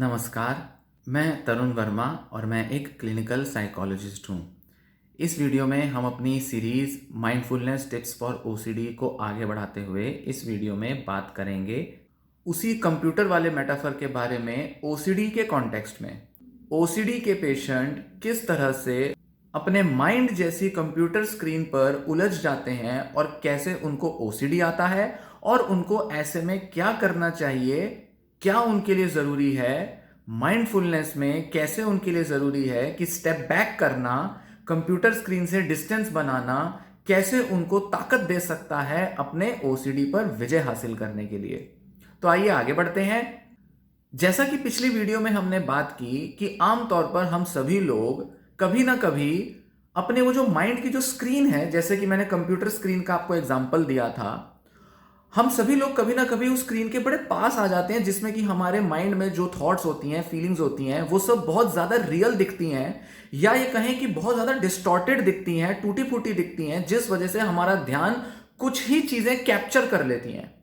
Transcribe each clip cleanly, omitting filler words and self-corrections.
नमस्कार, मैं तरुण वर्मा और मैं एक क्लिनिकल साइकोलॉजिस्ट हूँ। इस वीडियो में हम अपनी series mindfulness tips for OCD को आगे बढ़ाते हुए इस वीडियो में बात करेंगे उसी कंप्यूटर वाले मेटाफर के बारे में ओसीडी के कॉन्टेक्स्ट में। ओसीडी के पेशेंट किस तरह से अपने माइंड जैसी कंप्यूटर स्क्रीन पर उलझ जाते हैं और कैसे उनको ओसीडी आता है और उनको ऐसे में क्या करना चाहिए, क्या उनके लिए ज़रूरी है, माइंडफुलनेस में कैसे उनके लिए ज़रूरी है कि स्टेप बैक करना, कंप्यूटर स्क्रीन से डिस्टेंस बनाना कैसे उनको ताकत दे सकता है अपने ओसीडी पर विजय हासिल करने के लिए। तो आइए आगे बढ़ते हैं। जैसा कि पिछली वीडियो में हमने बात की कि आमतौर पर हम सभी लोग कभी ना कभी अपने वो जो माइंड की जो स्क्रीन है, जैसे कि मैंने कंप्यूटर स्क्रीन का आपको एग्जांपल दिया था, हम सभी लोग कभी ना कभी उस स्क्रीन के बड़े पास आ जाते हैं जिसमें कि हमारे माइंड में जो थॉट्स होती हैं, फीलिंग्स होती हैं, वो सब बहुत ज़्यादा रियल दिखती हैं, या ये कहें कि बहुत ज़्यादा डिस्टॉर्टेड दिखती हैं, टूटी फूटी दिखती हैं, जिस वजह से हमारा ध्यान कुछ ही चीज़ें कैप्चर कर लेती हैं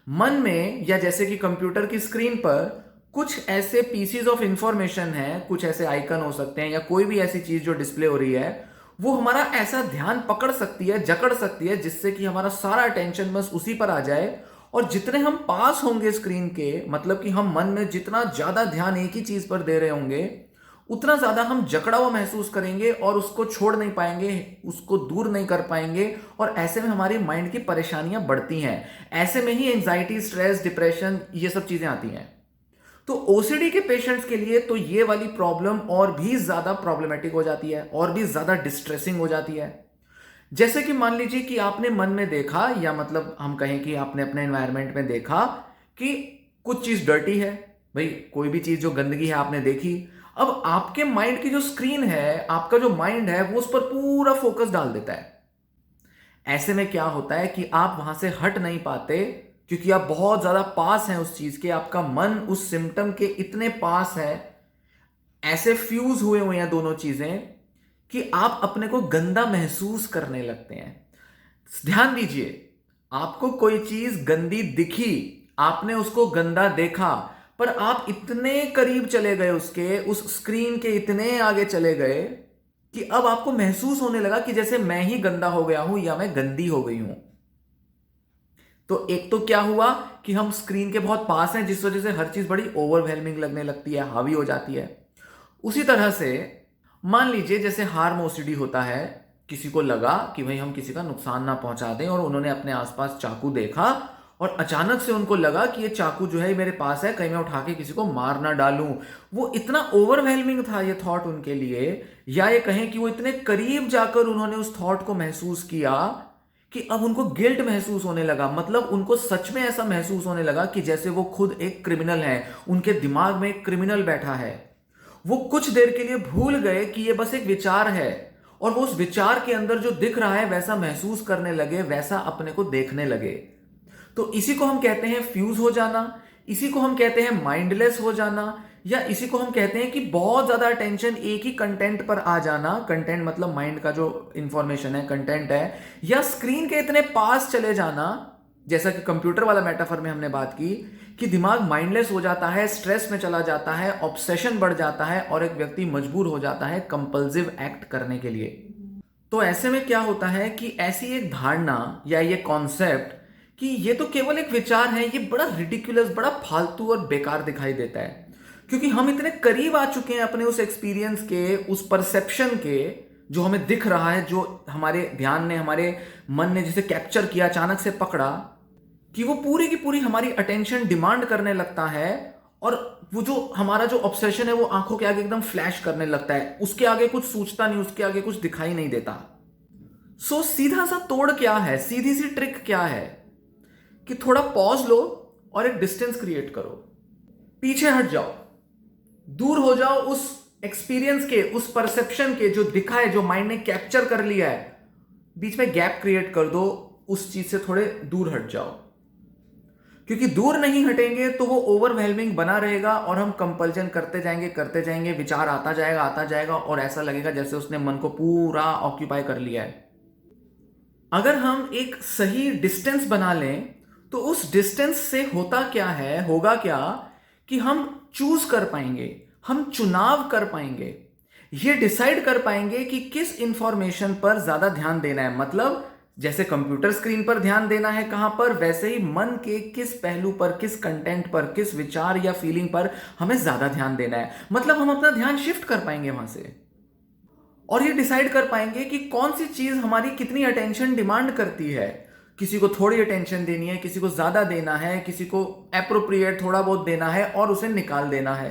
मन में। या जैसे कि कंप्यूटर की स्क्रीन पर कुछ ऐसे पीसीज ऑफ इंफॉर्मेशन है, कुछ ऐसे आइकन हो सकते हैं या कोई भी ऐसी चीज़ जो डिस्प्ले हो रही है, वो हमारा ऐसा ध्यान पकड़ सकती है, जकड़ सकती है, जिससे कि हमारा सारा अटेंशन बस उसी पर आ जाए। और जितने हम पास होंगे स्क्रीन के, मतलब कि हम मन में जितना ज्यादा ध्यान एक ही चीज पर दे रहे होंगे, उतना ज्यादा हम जकड़ा हुआ महसूस करेंगे और उसको छोड़ नहीं पाएंगे, उसको दूर नहीं कर पाएंगे, और ऐसे में हमारी माइंड की परेशानियां बढ़ती हैं। ऐसे में ही एंजाइटी, स्ट्रेस, डिप्रेशन, ये सब चीजें आती हैं। तो ओसीडी के पेशेंट्स के लिए तो ये वाली प्रॉब्लम और भी ज्यादा प्रॉब्लमेटिक हो जाती है और भी ज्यादा डिस्ट्रेसिंग हो जाती है। जैसे कि मान लीजिए कि आपने मन में देखा, या मतलब हम कहें कि आपने अपने एनवायरनमेंट में देखा कि कुछ चीज डर्टी है, भाई कोई भी चीज जो गंदगी है आपने देखी। अब आपके माइंड की जो स्क्रीन है, आपका जो माइंड है, वो उस पर पूरा फोकस डाल देता है। ऐसे में क्या होता है कि आप वहां से हट नहीं पाते, क्योंकि आप बहुत ज्यादा पास हैं उस चीज के, आपका मन उस सिम्टम के इतने पास है, ऐसे फ्यूज हुए हुए हैं दोनों चीजें कि आप अपने को गंदा महसूस करने लगते हैं। ध्यान दीजिए, आपको कोई चीज गंदी दिखी, आपने उसको गंदा देखा, पर आप इतने करीब चले गए उसके, उस स्क्रीन के इतने आगे चले गए कि अब आपको महसूस होने लगा कि जैसे मैं ही गंदा हो गया हूं या मैं गंदी हो गई हूं। तो एक तो क्या हुआ कि हम स्क्रीन के बहुत पास हैं, जिस वजह से हर चीज बड़ी ओवरवेलमिंग लगने लगती है, हावी हो जाती है। उसी तरह से मान लीजिए जैसे हार्म ओसीडी होता है, किसी को लगा कि भाई हम किसी का नुकसान ना पहुंचा दें, और उन्होंने अपने आसपास चाकू देखा और अचानक से उनको लगा कि ये चाकू जो है मेरे पास है, कहीं मैं उठा के किसी को मार ना डालूं। वो इतना ओवरवेलमिंग था ये थॉट उनके लिए, या ये कहें कि वो इतने करीब जाकर उन्होंने उस थॉट को महसूस किया कि अब उनको गिल्ट महसूस होने लगा। मतलब उनको सच में ऐसा महसूस होने लगा कि जैसे वो खुद एक क्रिमिनल है, उनके दिमाग में एक क्रिमिनल बैठा है। वो कुछ देर के लिए भूल गए कि ये बस एक विचार है, और वो उस विचार के अंदर जो दिख रहा है वैसा महसूस करने लगे, वैसा अपने को देखने लगे। तो इसी को हम कहते हैं फ्यूज हो जाना, इसी को हम कहते हैं माइंडलेस हो जाना, या इसी को हम कहते हैं कि बहुत ज्यादा अटेंशन एक ही कंटेंट पर आ जाना। कंटेंट मतलब माइंड का जो इंफॉर्मेशन है, कंटेंट है, या स्क्रीन के इतने पास चले जाना, जैसा कि कंप्यूटर वाला मेटाफर में हमने बात की कि दिमाग माइंडलेस हो जाता है, स्ट्रेस में चला जाता है, ऑब्सेशन बढ़ जाता है, और एक व्यक्ति मजबूर हो जाता है कंपल्सिव एक्ट करने के लिए। तो ऐसे में क्या होता है कि ऐसी एक धारणा या ये कॉन्सेप्ट कि ये तो केवल एक विचार है, ये बड़ा रिडिकुलस, बड़ा फालतू और बेकार दिखाई देता है, क्योंकि हम इतने करीब आ चुके हैं अपने उस एक्सपीरियंस के, उस परसेप्शन के, जो हमें दिख रहा है, जो हमारे ध्यान ने, हमारे मन ने जिसे कैप्चर किया, अचानक से पकड़ा, कि वो पूरी की पूरी हमारी अटेंशन डिमांड करने लगता है। और वो जो हमारा जो ऑब्सेशन है वो आंखों के आगे एकदम फ्लैश करने लगता है, उसके आगे कुछ सूझता नहीं, उसके आगे कुछ दिखाई नहीं देता। सो सीधा सा तोड़ क्या है, सीधी सी ट्रिक क्या है कि थोड़ा पॉज लो और एक डिस्टेंस क्रिएट करो, पीछे हट जाओ, दूर हो जाओ उस एक्सपीरियंस के, उस परसेप्शन के, जो दिखा है, जो माइंड ने कैप्चर कर लिया है। बीच में गैप क्रिएट कर दो, उस चीज से थोड़े दूर हट जाओ, क्योंकि दूर नहीं हटेंगे तो वो ओवरवेलमिंग बना रहेगा और हम कंपल्जन करते जाएंगे, विचार आता जाएगा और ऐसा लगेगा जैसे उसने मन को पूरा ऑक्यूपाई कर लिया है। अगर हम एक सही डिस्टेंस बना लें तो उस डिस्टेंस से होता क्या है, होगा क्या कि हम चूज कर पाएंगे, हम चुनाव कर पाएंगे, ये डिसाइड कर पाएंगे कि किस इंफॉर्मेशन पर ज्यादा ध्यान देना है। मतलब जैसे कंप्यूटर स्क्रीन पर ध्यान देना है कहां पर, वैसे ही मन के किस पहलू पर, किस कंटेंट पर, किस विचार या फीलिंग पर हमें ज्यादा ध्यान देना है। मतलब हम अपना ध्यान शिफ्ट कर पाएंगे वहां से और ये डिसाइड कर पाएंगे कि कौन सी चीज हमारी कितनी अटेंशन डिमांड करती है। किसी को थोड़ी अटेंशन देनी है, किसी को ज्यादा देना है, किसी को एप्रोप्रिएट थोड़ा बहुत देना है और उसे निकाल देना है।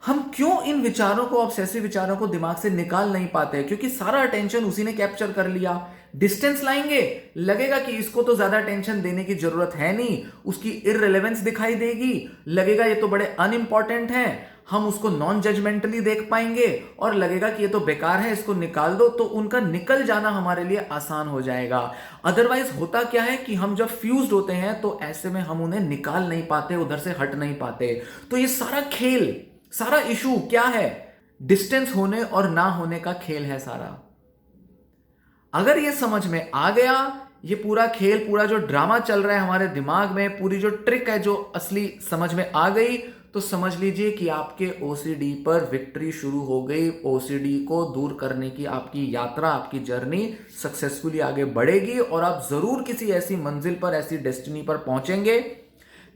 हम क्यों इन विचारों को, ऑब्सेसिव विचारों को दिमाग से निकाल नहीं पाते? क्योंकि सारा अटेंशन उसी ने कैप्चर कर लिया। डिस्टेंस लाएंगे, लगेगा कि इसको तो ज्यादा अटेंशन देने की जरूरत है नहीं, उसकी इररिलेवेंस दिखाई देगी, लगेगा ये तो बड़े अनइंपॉर्टेंट हैं, हम उसको नॉन जजमेंटली देख पाएंगे और लगेगा कि ये तो बेकार है, इसको निकाल दो। तो उनका निकल जाना हमारे लिए आसान हो जाएगा। अदरवाइज होता क्या है कि हम जब फ्यूज्ड होते हैं तो ऐसे में हम उन्हें निकाल नहीं पाते, उधर से हट नहीं पाते। तो ये सारा खेल, सारा इशू क्या है? डिस्टेंस होने और ना होने का खेल है सारा। अगर ये समझ में आ गया, ये पूरा खेल, पूरा जो ड्रामा चल रहा है हमारे दिमाग में, पूरी जो ट्रिक है जो असली समझ में आ गई, तो समझ लीजिए कि आपके ओसीडी पर विक्ट्री शुरू हो गई। ओसीडी को दूर करने की आपकी यात्रा, आपकी जर्नी सक्सेसफुली आगे बढ़ेगी और आप जरूर किसी ऐसी मंजिल पर, ऐसी डेस्टिनी पर पहुंचेंगे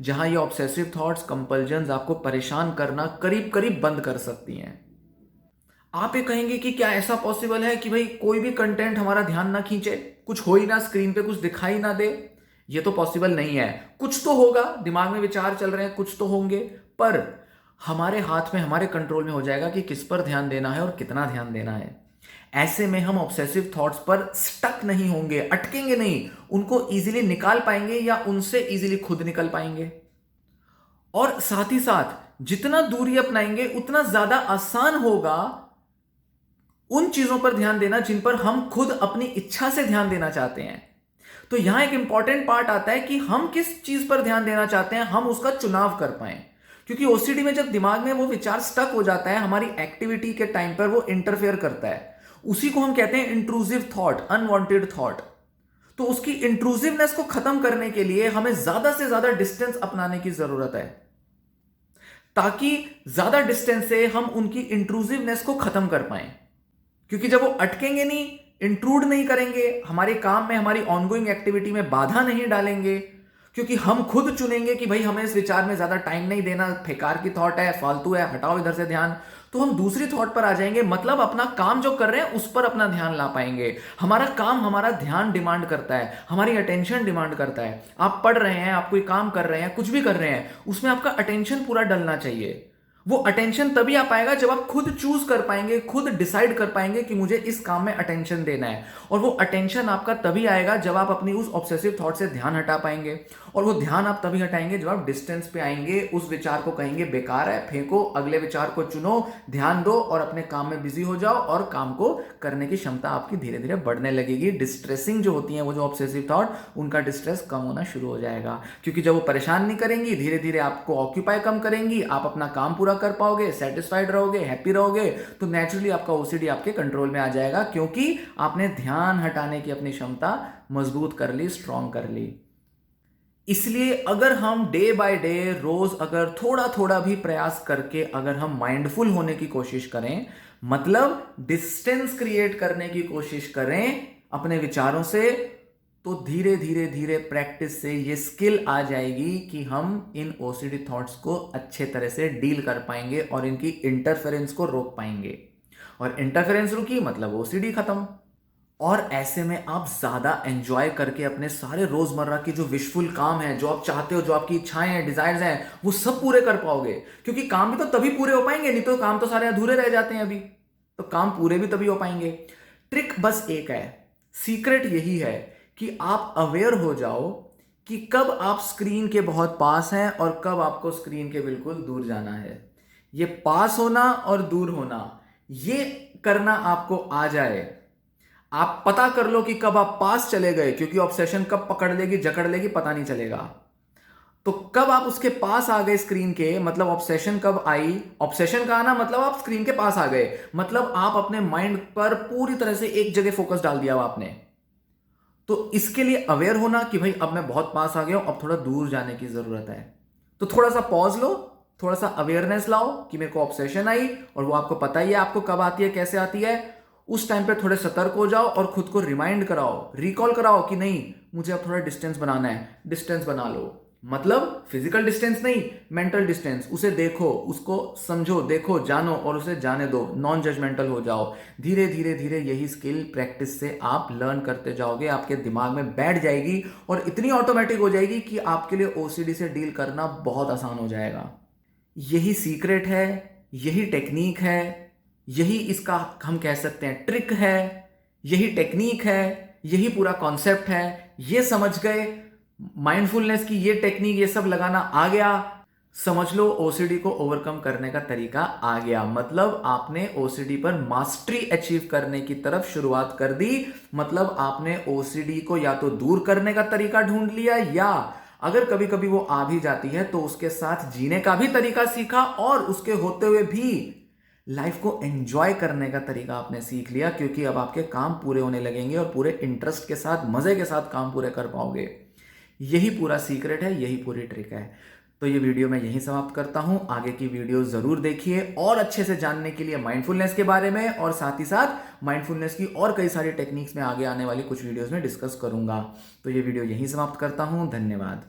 जहां ये ऑब्सेसिव थॉट्स, कंपल्जन्स आपको परेशान करना करीब करीब बंद कर सकती हैं। आप ये कहेंगे कि क्या ऐसा पॉसिबल है कि भाई कोई भी कंटेंट हमारा ध्यान ना खींचे, कुछ हो ही ना, स्क्रीन पे कुछ दिखाई ना दे? ये तो पॉसिबल नहीं है। कुछ तो होगा, दिमाग में विचार चल रहे हैं, कुछ तो होंगे, पर हमारे हाथ में, हमारे कंट्रोल में हो जाएगा कि किस पर ध्यान देना है और कितना ध्यान देना है। ऐसे में हम ऑब्सेसिव थॉट्स पर स्टक नहीं होंगे, अटकेंगे नहीं, उनको इजीली निकाल पाएंगे या उनसे इजीली खुद निकल पाएंगे। और साथ ही साथ जितना दूरी अपनाएंगे उतना ज्यादा आसान होगा उन चीजों पर ध्यान देना जिन पर हम खुद अपनी इच्छा से ध्यान देना चाहते हैं। तो यहां एक इंपॉर्टेंट पार्ट आता है कि हम किस चीज पर ध्यान देना चाहते हैं, हम उसका चुनाव कर पाए। क्योंकि ओसीडी में जब दिमाग में वो विचार स्टक हो जाता है, हमारी एक्टिविटी के टाइम पर वो इंटरफेयर करता है, उसी को हम कहते हैं इंट्रूसिव थॉट, अनवांटेड थॉट। तो उसकी इंट्रूसिवनेस को खत्म करने के लिए हमें ज्यादा से ज्यादा डिस्टेंस अपनाने की जरूरत है, ताकि ज्यादा डिस्टेंस से हम उनकी इंट्रूसिवनेस को खत्म कर पाए। क्योंकि जब वो अटकेंगे नहीं, इंट्रूड नहीं करेंगे हमारे काम में, हमारी ऑनगोइंग एक्टिविटी में बाधा नहीं डालेंगे, क्योंकि हम खुद चुनेंगे कि भाई हमें इस विचार में ज्यादा टाइम नहीं देना, बेकार की थॉट है, फालतू है, हटाओ इधर से ध्यान, तो हम दूसरी थॉट पर आ जाएंगे। मतलब अपना काम जो कर रहे हैं उस पर अपना ध्यान ला पाएंगे। हमारा काम हमारा ध्यान डिमांड करता है, हमारी अटेंशन डिमांड करता है। आप पढ़ रहे हैं, आप कोई काम कर रहे हैं, कुछ भी कर रहे हैं, उसमें आपका अटेंशन पूरा डलना चाहिए। वो अटेंशन तभी आ पाएगा जब आप खुद चूज कर पाएंगे, खुद डिसाइड कर पाएंगे कि मुझे इस काम में अटेंशन देना है। और वो अटेंशन आपका तभी आएगा जब आप अपनी उस ऑब्सेसिव थॉट से ध्यान हटा पाएंगे। और वो ध्यान आप तभी हटाएंगे जब आप डिस्टेंस पे आएंगे, उस विचार को कहेंगे बेकार है, फेंको, अगले विचार को चुनो, ध्यान दो और अपने काम में बिजी हो जाओ और काम को करने की क्षमता आपकी धीरे धीरे बढ़ने लगेगी। डिस्ट्रेसिंग जो होती है वो जो ऑब्सेसिव थॉट, उनका डिस्ट्रेस कम होना शुरू हो जाएगा। क्योंकि जब वो परेशान नहीं करेंगी, धीरे धीरे आपको ऑक्यूपाई कम करेंगी, आप अपना काम पूरा कर पाओगे, सेटिस्फाइड रहोगे, हैप्पी रहोगे, तो नेचुरली आपका ओसीडी आपके कंट्रोल में आ जाएगा। क्योंकि आपने ध्यान हटाने की अपनी क्षमता मजबूत कर ली, स्ट्रांग कर ली। इसलिए अगर हम डे बाय डे, रोज अगर थोड़ा थोड़ा भी प्रयास करके अगर हम माइंडफुल होने की कोशिश करें, मतलब डिस्टेंस क्रिएट करने की कोशिश करें अपने विचारों से, तो धीरे धीरे धीरे प्रैक्टिस से ये स्किल आ जाएगी कि हम इन ओसीडी थॉट्स को अच्छे तरह से डील कर पाएंगे और इनकी इंटरफेरेंस को रोक पाएंगे। और इंटरफेरेंस रुकी मतलब ओसीडी खत्म। और ऐसे में आप ज्यादा एंजॉय करके अपने सारे रोजमर्रा की जो विशफुल काम है, जो आप चाहते हो, जो आपकी इच्छाएं हैं, डिजायर्स हैं, वो सब पूरे कर पाओगे। क्योंकि काम भी तो तभी पूरे हो पाएंगे, नहीं तो काम तो सारे अधूरे रह जाते हैं अभी, तो काम पूरे भी तभी हो पाएंगे। ट्रिक बस एक है, सीक्रेट यही है कि आप अवेयर हो जाओ कि कब आप स्क्रीन के बहुत पास हैं और कब आपको स्क्रीन के बिल्कुल दूर जाना है। ये पास होना और दूर होना, ये करना आपको आ जाए। आप पता कर लो कि कब आप पास चले गए, क्योंकि ऑब्सेशन कब पकड़ लेगी, जकड़ लेगी, पता नहीं चलेगा। तो कब आप उसके पास आ गए स्क्रीन के, मतलब ऑब्सेशन कब आई, ऑब्सेशन का आना मतलब आप स्क्रीन के पास आ गए, मतलब आप अपने माइंड पर पूरी तरह से एक जगह फोकस डाल दिया आपने। तो इसके लिए अवेयर होना कि भाई अब मैं बहुत पास आ गया हूं, अब थोड़ा दूर जाने की जरूरत है। तो थोड़ा सा पॉज लो, थोड़ा सा अवेयरनेस लाओ कि मेरे को ऑब्सेशन आई, और वो आपको पता ही है आपको कब आती है, कैसे आती है। उस टाइम पे थोड़े सतर्क हो जाओ और खुद को रिमाइंड कराओ, रिकॉल कराओ कि नहीं, मुझे अब थोड़ा डिस्टेंस बनाना है। डिस्टेंस बना लो, मतलब फिजिकल डिस्टेंस नहीं, मेंटल डिस्टेंस। उसे देखो, उसको समझो, देखो, जानो और उसे जाने दो। नॉन जजमेंटल हो जाओ। धीरे धीरे धीरे यही स्किल प्रैक्टिस से आप लर्न करते जाओगे, आपके दिमाग में बैठ जाएगी और इतनी ऑटोमेटिक हो जाएगी कि आपके लिए ओसीडी से डील करना बहुत आसान हो जाएगा। यही सीक्रेट है, यही टेक्निक है, यही इसका हम कह सकते हैं ट्रिक है, यही टेक्निक है, यही पूरा कॉन्सेप्ट है। ये समझ गए, माइंडफुलनेस की ये टेक्निक, ये सब लगाना आ गया, समझ लो ओसीडी को ओवरकम करने का तरीका आ गया। मतलब आपने ओसीडी पर मास्टरी अचीव करने की तरफ शुरुआत कर दी। मतलब आपने ओसीडी को या तो दूर करने का तरीका ढूंढ लिया, या अगर कभी कभी वो आ भी जाती है तो उसके साथ जीने का भी तरीका सीखा, और उसके होते हुए भी लाइफ को एंजॉय करने का तरीका आपने सीख लिया, क्योंकि अब आपके काम पूरे होने लगेंगे और पूरे इंटरेस्ट के साथ, मजे के साथ काम पूरे कर पाओगे। यही पूरा सीक्रेट है, यही पूरी ट्रिक है। तो ये वीडियो मैं यहीं समाप्त करता हूं। आगे की वीडियो जरूर देखिए और अच्छे से जानने के लिए माइंडफुलनेस के बारे में, और साथ ही साथ माइंडफुलनेस की और कई सारी टेक्निक्स में आगे आने वाली कुछ वीडियोस में डिस्कस करूंगा। तो ये वीडियो यहीं समाप्त करता हूं। धन्यवाद।